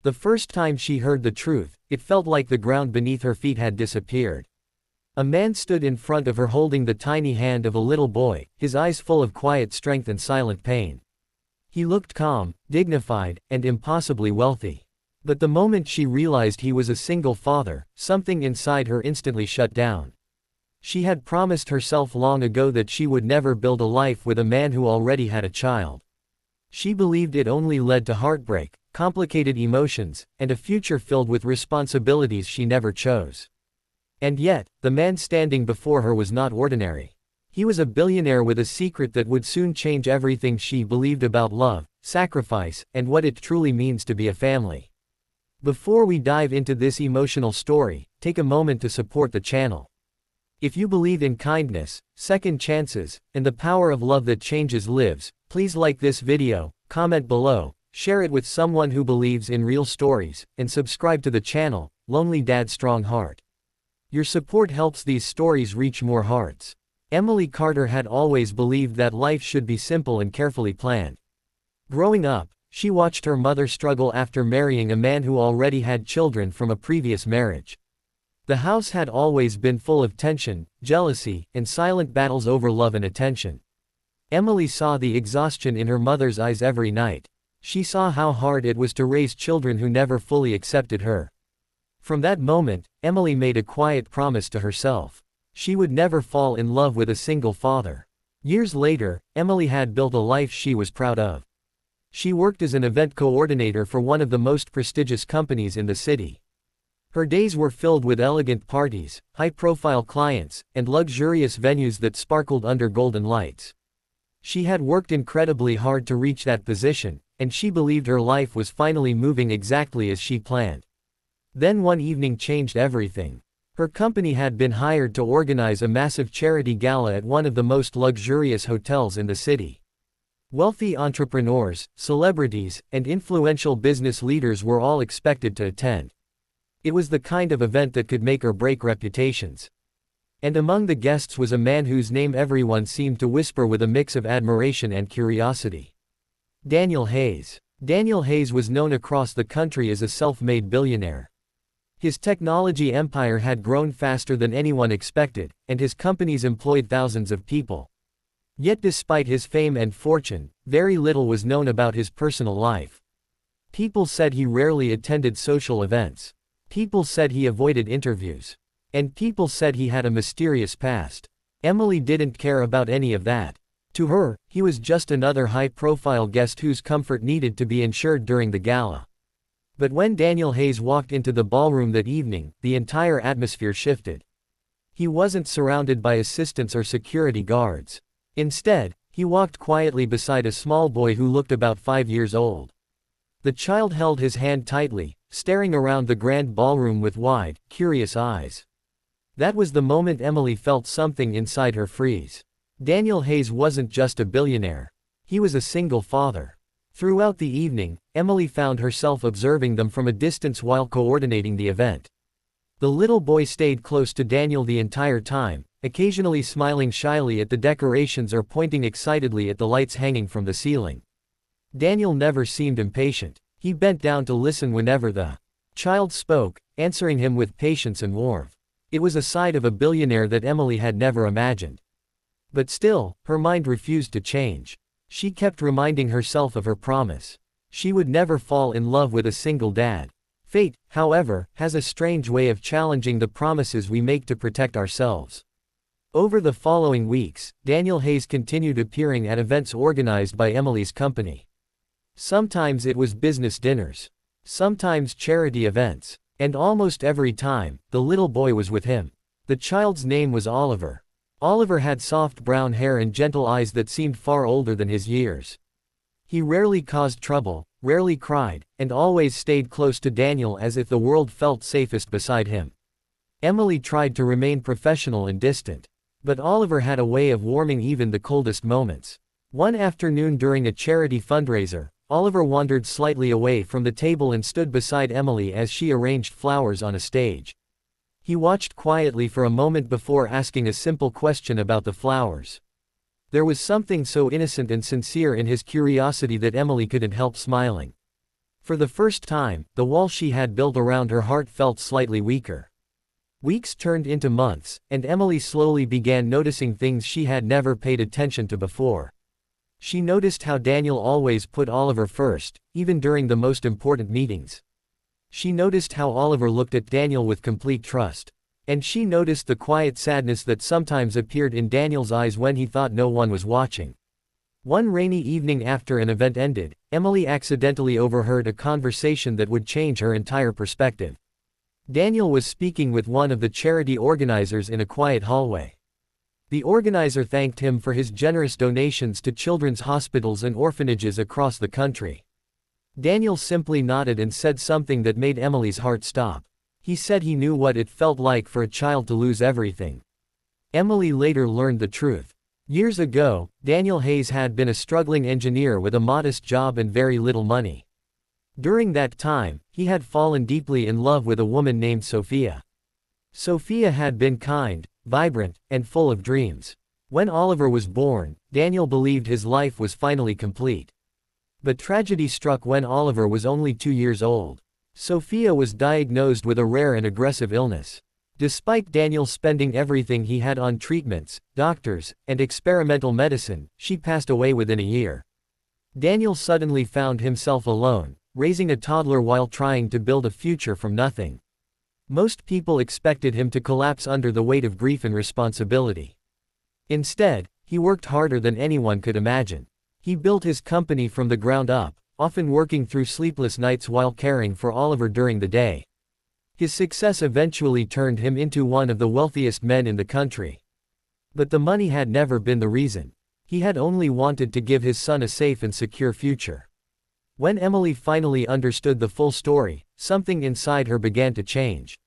The first time she heard the truth, it felt like the ground beneath her feet had disappeared. A man stood in front of her holding the tiny hand of a little boy, his eyes full of quiet strength and silent pain. He looked calm, dignified, and impossibly wealthy. But the moment she realized he was a single father, something inside her instantly shut down. She had promised herself long ago that she would never build a life with a man who already had a child. She believed it only led to heartbreak, complicated emotions, and a future filled with responsibilities she never chose. And yet, the man standing before her was not ordinary. He was a billionaire with a secret that would soon change everything she believed about love, sacrifice, and what it truly means to be a family. Before we dive into this emotional story, take a moment to support the channel. If you believe in kindness, second chances, and the power of love that changes lives, please like this video, comment below, share it with someone who believes in real stories, and subscribe to the channel, Lonely Dad Strong Heart. Your support helps these stories reach more hearts. Emily Carter had always believed that life should be simple and carefully planned. Growing up, she watched her mother struggle after marrying a man who already had children from a previous marriage. The house had always been full of tension, jealousy, and silent battles over love and attention. Emily saw the exhaustion in her mother's eyes every night. She saw how hard it was to raise children who never fully accepted her. From that moment, Emily made a quiet promise to herself. She would never fall in love with a single father. Years later, Emily had built a life she was proud of. She worked as an event coordinator for one of the most prestigious companies in the city. Her days were filled with elegant parties, high-profile clients, and luxurious venues that sparkled under golden lights. She had worked incredibly hard to reach that position, and she believed her life was finally moving exactly as she planned. Then one evening changed everything. Her company had been hired to organize a massive charity gala at one of the most luxurious hotels in the city. Wealthy entrepreneurs, celebrities, and influential business leaders were all expected to attend. It was the kind of event that could make or break reputations. And among the guests was a man whose name everyone seemed to whisper with a mix of admiration and curiosity. Daniel Hayes. Daniel Hayes was known across the country as a self-made billionaire. His technology empire had grown faster than anyone expected, and his companies employed thousands of people. Yet despite his fame and fortune, very little was known about his personal life. People said he rarely attended social events. People said he avoided interviews. And people said he had a mysterious past. Emily didn't care about any of that. To her, he was just another high-profile guest whose comfort needed to be ensured during the gala. But when Daniel Hayes walked into the ballroom that evening, the entire atmosphere shifted. He wasn't surrounded by assistants or security guards. Instead, he walked quietly beside a small boy who looked about 5 years old. The child held his hand tightly, staring around the grand ballroom with wide, curious eyes. That was the moment Emily felt something inside her freeze. Daniel Hayes wasn't just a billionaire. He was a single father. Throughout the evening, Emily found herself observing them from a distance while coordinating the event. The little boy stayed close to Daniel the entire time, occasionally smiling shyly at the decorations or pointing excitedly at the lights hanging from the ceiling. Daniel never seemed impatient. He bent down to listen whenever the child spoke, answering him with patience and warmth. It was a side of a billionaire that Emily had never imagined. But still, her mind refused to change. She kept reminding herself of her promise. She would never fall in love with a single dad. Fate, however, has a strange way of challenging the promises we make to protect ourselves. Over the following weeks, Daniel Hayes continued appearing at events organized by Emily's company. Sometimes it was business dinners. Sometimes charity events. And almost every time, the little boy was with him. The child's name was Oliver. Oliver had soft brown hair and gentle eyes that seemed far older than his years. He rarely caused trouble, rarely cried, and always stayed close to Daniel as if the world felt safest beside him. Emily tried to remain professional and distant. But Oliver had a way of warming even the coldest moments. One afternoon during a charity fundraiser, Oliver wandered slightly away from the table and stood beside Emily as she arranged flowers on a stage. He watched quietly for a moment before asking a simple question about the flowers. There was something so innocent and sincere in his curiosity that Emily couldn't help smiling. For the first time, the wall she had built around her heart felt slightly weaker. Weeks turned into months, and Emily slowly began noticing things she had never paid attention to before. She noticed how Daniel always put Oliver first, even during the most important meetings. She noticed how Oliver looked at Daniel with complete trust. And she noticed the quiet sadness that sometimes appeared in Daniel's eyes when he thought no one was watching. One rainy evening after an event ended, Emily accidentally overheard a conversation that would change her entire perspective. Daniel was speaking with one of the charity organizers in a quiet hallway. The organizer thanked him for his generous donations to children's hospitals and orphanages across the country. Daniel simply nodded and said something that made Emily's heart stop. He said he knew what it felt like for a child to lose everything. Emily later learned the truth. Years ago, Daniel Hayes had been a struggling engineer with a modest job and very little money. During that time, he had fallen deeply in love with a woman named Sophia. Sophia had been kind, vibrant, and full of dreams. When Oliver was born, Daniel believed his life was finally complete. But tragedy struck when Oliver was only 2 years old. Sophia was diagnosed with a rare and aggressive illness. Despite Daniel spending everything he had on treatments, doctors, and experimental medicine, she passed away within a year. Daniel suddenly found himself alone, raising a toddler while trying to build a future from nothing. Most people expected him to collapse under the weight of grief and responsibility. Instead, he worked harder than anyone could imagine. He built his company from the ground up, often working through sleepless nights while caring for Oliver during the day. His success eventually turned him into one of the wealthiest men in the country. But the money had never been the reason. He had only wanted to give his son a safe and secure future. When Emily finally understood the full story, something inside her began to change.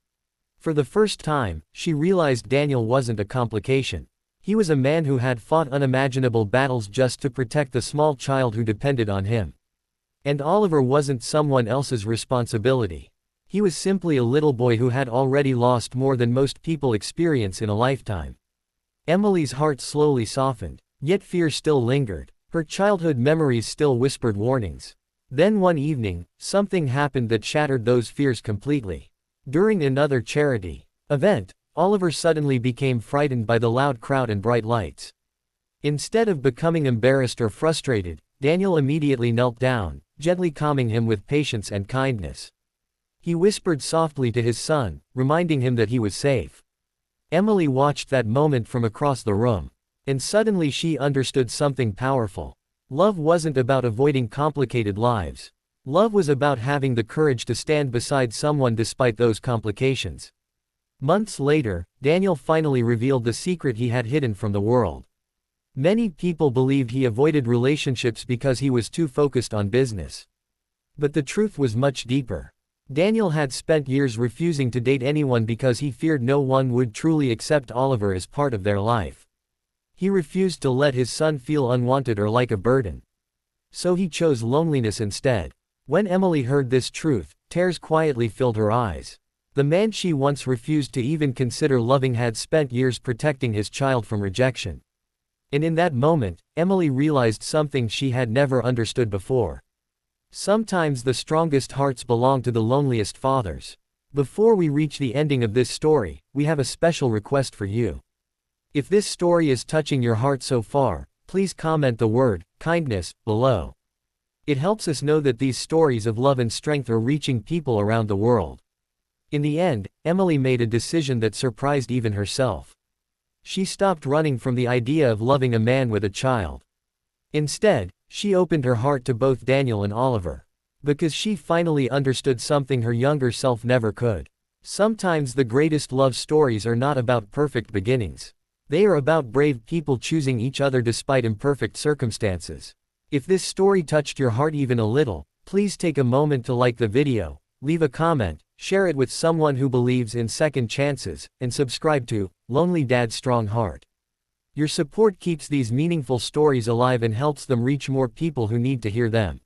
For the first time, she realized Daniel wasn't a complication. He was a man who had fought unimaginable battles just to protect the small child who depended on him. And Oliver wasn't someone else's responsibility. He was simply a little boy who had already lost more than most people experience in a lifetime. Emily's heart slowly softened, yet fear still lingered. Her childhood memories still whispered warnings. Then one evening, something happened that shattered those fears completely. During another charity event, Oliver suddenly became frightened by the loud crowd and bright lights. Instead of becoming embarrassed or frustrated, Daniel immediately knelt down, gently calming him with patience and kindness. He whispered softly to his son, reminding him that he was safe. Emily watched that moment from across the room. And suddenly she understood something powerful. Love wasn't about avoiding complicated lives. Love was about having the courage to stand beside someone despite those complications. Months later, Daniel finally revealed the secret he had hidden from the world. Many people believed he avoided relationships because he was too focused on business. But the truth was much deeper. Daniel had spent years refusing to date anyone because he feared no one would truly accept Oliver as part of their life. He refused to let his son feel unwanted or like a burden. So he chose loneliness instead. When Emily heard this truth, tears quietly filled her eyes. The man she once refused to even consider loving had spent years protecting his child from rejection. And in that moment, Emily realized something she had never understood before. Sometimes the strongest hearts belong to the loneliest fathers. Before we reach the ending of this story, we have a special request for you. If this story is touching your heart so far, please comment the word kindness below. It helps us know that these stories of love and strength are reaching people around the world. In the end, Emily made a decision that surprised even herself. She stopped running from the idea of loving a man with a child. Instead, she opened her heart to both Daniel and Oliver. Because she finally understood something her younger self never could. Sometimes the greatest love stories are not about perfect beginnings. They are about brave people choosing each other despite imperfect circumstances. If this story touched your heart even a little, please take a moment to like the video, leave a comment, share it with someone who believes in second chances, and subscribe to Lonely Dad's Strong Heart. Your support keeps these meaningful stories alive and helps them reach more people who need to hear them.